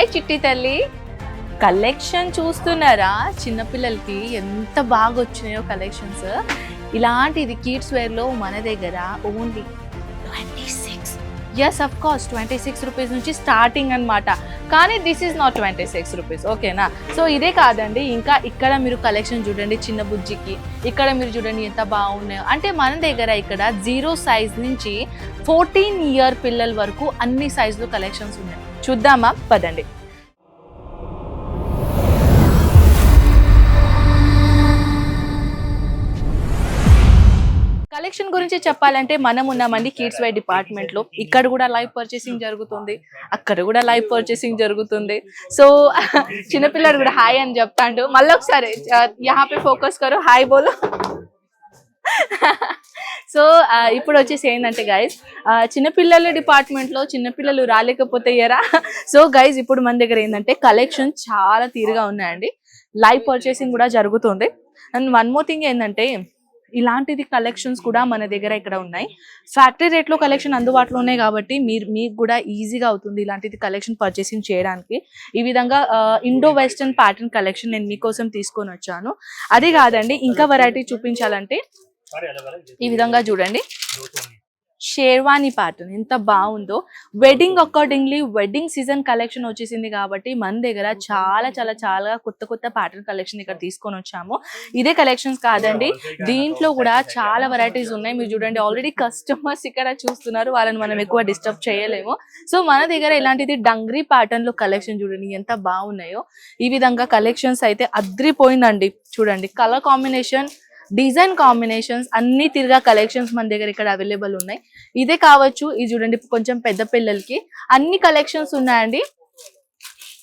Hi చిట్టి తల్లి, collection చూస్తున్నారా? చిన్నపిల్లలకి ఎంత బాగా వచ్చినాయో కలెక్షన్స్. ఇలాంటిది కిడ్స్ వేర్లో మన దగ్గర only 26, yes of course 26 rupees నుంచి స్టార్టింగ్ అనమాట. కానీ దిస్ ఈజ్ నాట్ 26 రూపీస్, ఓకేనా? సో ఇదే కాదండి, ఇంకా ఇక్కడ మీరు కలెక్షన్ చూడండి చిన్న బుజ్జికి. ఇక్కడ మీరు చూడండి ఎంత బాగున్నాయో. అంటే మన దగ్గర ఇక్కడ 0 సైజ్ నుంచి 14 ఇయర్ పిల్లల వరకు అన్ని సైజులు కలెక్షన్స్ ఉన్నాయి. చూద్దామా, పదండి. కలెక్షన్ గురించి చెప్పాలంటే మనం ఉన్నామండి కిడ్స్ వేర్ డిపార్ట్మెంట్ లో. ఇక్కడ కూడా లైవ్ పర్చేసింగ్ జరుగుతుంది, అక్కడ కూడా లైవ్ పర్చేసింగ్ జరుగుతుంది. సో చిన్నపిల్లలు కూడా హాయ్ అని చెప్తాండు. మళ్ళీ ఒకసారి యహా పే ఫోకస్ కరో, హాయ్ బోలో. సో ఇప్పుడు వచ్చేసి ఏంటంటే గైజ్, చిన్నపిల్లల డిపార్ట్మెంట్లో చిన్నపిల్లలు రాలేకపోతే ఎరా. సో గైజ్ ఇప్పుడు మన దగ్గర ఏంటంటే కలెక్షన్ చాలా తీరుగా ఉన్నాయండి, లైవ్ పర్చేసింగ్ కూడా జరుగుతుంది. అండ్ వన్ మోర్ థింగ్ ఏంటంటే ఇలాంటిది కలెక్షన్స్ కూడా మన దగ్గర ఇక్కడ ఉన్నాయి. ఫ్యాక్టరీ రేట్లో కలెక్షన్ అందుబాటులో ఉన్నాయి కాబట్టి మీకు కూడా ఈజీగా అవుతుంది ఇలాంటిది కలెక్షన్ పర్చేసింగ్ చేయడానికి. ఈ విధంగా ఇండో వెస్టర్న్ ప్యాటర్న్ కలెక్షన్ నేను మీకోసం తీసుకొని వచ్చాను. అదే కాదండి, ఇంకా వెరైటీ చూపించాలంటే ఈ విధంగా చూడండి, షేర్వానీ ప్యాటర్న్ ఎంత బాగుందో. Wedding accordingly wedding season collection వచ్చేసింది కాబట్టి మన దగ్గర చాలా చాలా చాలా కొత్త కొత్త ప్యాటర్న్ కలెక్షన్ ఇక్కడ తీసుకొని వచ్చాము. ఇదే కలెక్షన్స్ కాదండి, దీంట్లో కూడా చాలా వెరైటీస్ ఉన్నాయి. మీరు చూడండి, ఆల్రెడీ కస్టమర్స్ ఇక్కడ చూస్తున్నారు, వాళ్ళని మనం ఎక్కువ డిస్టర్బ్ చేయలేము. సో మన దగ్గర ఇలాంటిది డంగ్రీ ప్యాటర్న్ లో కలెక్షన్ చూడండి ఎంత బాగున్నాయో. ఈ విధంగా కలెక్షన్స్ అయితే అద్రిపోయిందండి. చూడండి, కలర్ కాంబినేషన్, డిజైన్ కాంబినేషన్స్ అన్ని తిరిగా కలెక్షన్స్ మన దగ్గర ఇక్కడ అవైలబుల్ ఉన్నాయి. ఇదే కావచ్చు, ఇది చూడండి కొంచెం పెద్ద పిల్లలకి అన్ని కలెక్షన్స్ ఉన్నాయండి.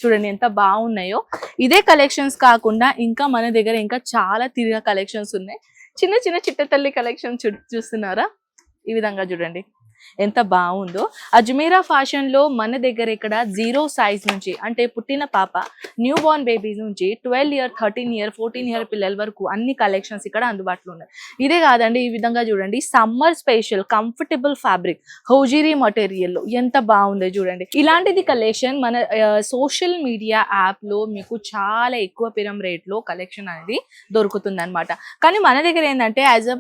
చూడండి ఎంత బాగున్నాయో. ఇదే కలెక్షన్స్ కాకుండా ఇంకా మన దగ్గర ఇంకా చాలా తిరిగా కలెక్షన్స్ ఉన్నాయి. చిన్న చిన్న చిట్టతల్లి కలెక్షన్ చూస్తున్నారా? ఈ విధంగా చూడండి ఎంత బాగుందో. అజ్మీరా ఫ్యాషన్ లో మన దగ్గర ఇక్కడ 0 సైజ్ నుంచి, అంటే పుట్టిన పాప న్యూ బోర్న్ బేబీస్ నుంచి 12 ఇయర్ 13 ఇయర్ 14 ఇయర్ పిల్లల వరకు అన్ని కలెక్షన్స్ ఇక్కడ అందుబాటులో ఉన్నాయి. ఇదే కాదండి, ఈ విధంగా చూడండి summer special comfortable fabric hosiery material లో ఎంత బాగుందో చూడండి. ఇలాంటిది కలెక్షన్ మన సోషల్ మీడియా యాప్ లో మీకు చాలా ఎక్కువ పిరం రేట్ లో కలెక్షన్ అనేది దొరుకుతుంది అనమాట. కానీ మన దగ్గర ఏంటంటే యాజ్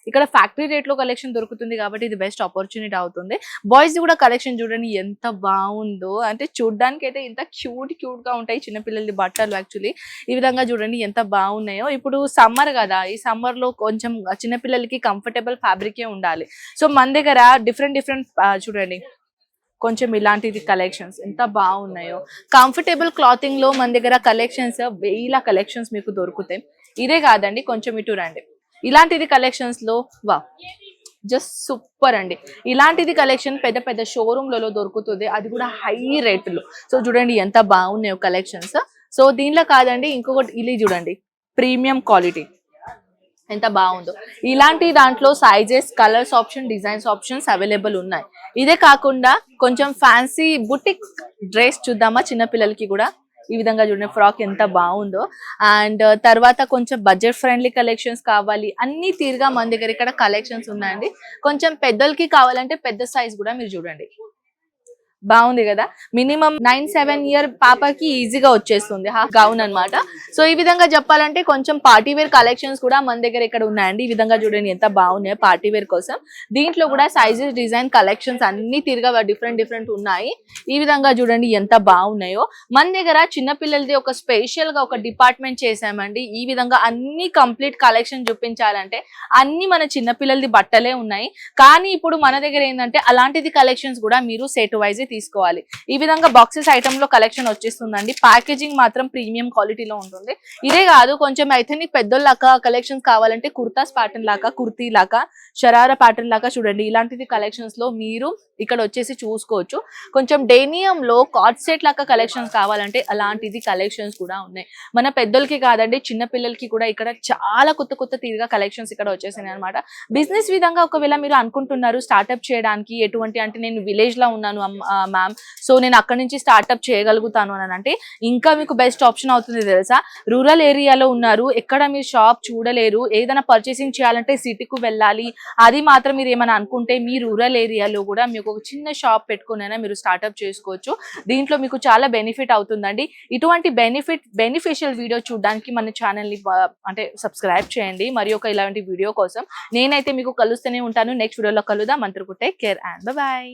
ఇక్కడ ఫ్యాక్టరీ రేట్ లో కలెక్షన్ దొరుకుతుంది కాబట్టి ఇది బెస్ట్ ఆపర్చునిటీ అవుతుంది. బాయ్స్ కూడా కలెక్షన్ చూడండి ఎంత బాగుందో. అంటే చూడడానికి అయితే ఇంత క్యూట్ గా ఉంటాయి చిన్నపిల్లల బట్టలు. యాక్చువల్లీ ఈ విధంగా చూడండి ఎంత బాగున్నాయో. ఇప్పుడు సమ్మర్ కదా, ఈ సమ్మర్ లో కొంచెం చిన్నపిల్లలకి కంఫర్టబుల్ ఫ్యాబ్రికే ఉండాలి. సో మన దగ్గర డిఫరెంట్ చూడండి కొంచెం ఇలాంటిది కలెక్షన్స్ ఎంత బాగున్నాయో. కంఫర్టబుల్ క్లాతింగ్ లో మన దగ్గర కలెక్షన్స్ వేల కలెక్షన్స్ మీకు దొరుకుతాయి. ఇదే కాదండి, కొంచెం ఇటు రండి, ఇలాంటిది కలెక్షన్స్ లో వా జస్ట్ సూపర్ అండి. ఇలాంటిది కలెక్షన్ పెద్ద పెద్ద షోరూమ్లలో దొరుకుతుంది, అది కూడా హై రేట్లో. సో చూడండి ఎంత బాగున్నాయో కలెక్షన్స్. సో దీనిలో కాదండి, ఇంకొకటి ఇది చూడండి, ప్రీమియం క్వాలిటీ ఎంత బాగుందో. ఇలాంటి దాంట్లో sizes, colours option, designs options available ఉన్నాయి. ఇదే కాకుండా కొంచెం ఫ్యాన్సీ బుటిక్ డ్రెస్ చూద్దామా చిన్నపిల్లలకి కూడా. ఈ విధంగా చూడండి ఫ్రాక్ ఎంత బాగుందో. అండ్ తర్వాత కొంచెం బడ్జెట్ ఫ్రెండ్లీ కలెక్షన్స్ కావాలి, అన్ని తీరుగా మన దగ్గర ఇక్కడ కలెక్షన్స్ ఉన్నాయండి. కొంచెం పెద్దలకి కావాలంటే పెద్ద సైజ్ కూడా మీరు చూడండి, బాగుంది కదా. మినిమం 9-7 ఇయర్ పాపకి ఈజీగా వచ్చేస్తుంది గౌన్ అనమాట. సో ఈ విధంగా చెప్పాలంటే కొంచెం పార్టీ వేర్ కలెక్షన్స్ కూడా మన దగ్గర ఇక్కడ ఉన్నాయండి. ఈ విధంగా చూడండి ఎంత బాగున్నాయో పార్టీ వేర్ కోసం. దీంట్లో కూడా సైజెస్, డిజైన్, కలెక్షన్స్ అన్ని తిరిగా డిఫరెంట్ ఉన్నాయి. ఈ విధంగా చూడండి ఎంత బాగున్నాయో. మన దగ్గర చిన్నపిల్లలది ఒక స్పెషల్ గా ఒక డిపార్ట్మెంట్ చేసామండి. ఈ విధంగా అన్ని కంప్లీట్ కలెక్షన్ చూపించాలంటే అన్ని మన చిన్నపిల్లలది బట్టలే ఉన్నాయి. కానీ ఇప్పుడు మన దగ్గర ఏంటంటే అలాంటిది కలెక్షన్స్ కూడా మీరు సెట్ వైజ్ తీసుకోవాలి. ఈ విధంగా బాక్సెస్ ఐటమ్ లో కలెక్షన్ వచ్చేస్తుందండి. ప్యాకేజింగ్ మాత్రం ప్రీమియం క్వాలిటీలో ఉంటుంది. ఇదే కాదు, కొంచెం అయితే పెద్దోళ్ళ కలెక్షన్స్ కావాలంటే కుర్తాస్ ప్యాటర్న్ లాగా, కుర్తీ లాగా, షరారా ప్యాటర్న్ లాగా చూడండి ఇలాంటిది కలెక్షన్స్ లో మీరు ఇక్కడ వచ్చేసి చూసుకోవచ్చు. కొంచెం డేనియం లో కార్డ్ సెట్ లాగా కలెక్షన్స్ కావాలంటే అలాంటిది కలెక్షన్స్ కూడా ఉన్నాయి. మన పెద్దోళ్ళకి కాదండి, చిన్న పిల్లలకి కూడా ఇక్కడ చాలా కొత్త తీరుగా కలెక్షన్స్ ఇక్కడ వచ్చేసినాయి అనమాట. బిజినెస్ విధంగా ఒకవేళ మీరు అనుకుంటున్నారు స్టార్ట్అప్ చేయడానికి, ఎటువంటి అంటే నేను విలేజ్ లో ఉన్నాను మ్యామ్, సో నేను అక్కడి నుంచి స్టార్ట్అప్ చేయగలుగుతాను అని అంటే ఇంకా మీకు బెస్ట్ ఆప్షన్ అవుతుంది తెలుసా. రూరల్ ఏరియాలో ఉన్నారు, ఎక్కడ మీరు షాప్ చూడలేరు, ఏదైనా పర్చేసింగ్ చేయాలంటే సిటీకు వెళ్ళాలి, అది మాత్రం మీరు ఏమైనా అనుకుంటే మీ రూరల్ ఏరియాలో కూడా మీకు ఒక చిన్న షాప్ పెట్టుకునైనా మీరు స్టార్ట్అప్ చేసుకోవచ్చు. దీంట్లో మీకు చాలా బెనిఫిట్ అవుతుందండి. ఇటువంటి బెనిఫిషియల్ వీడియో చూడడానికి మన ఛానల్ని అంటే సబ్స్క్రైబ్ చేయండి. మరి ఒక ఇలాంటి వీడియో కోసం నేనైతే మీకు కలుస్తూనే ఉంటాను. నెక్స్ట్ వీడియోలో కలుద్దాం. అంతవరకు టేక్ కేర్ అండ్ బాయ్.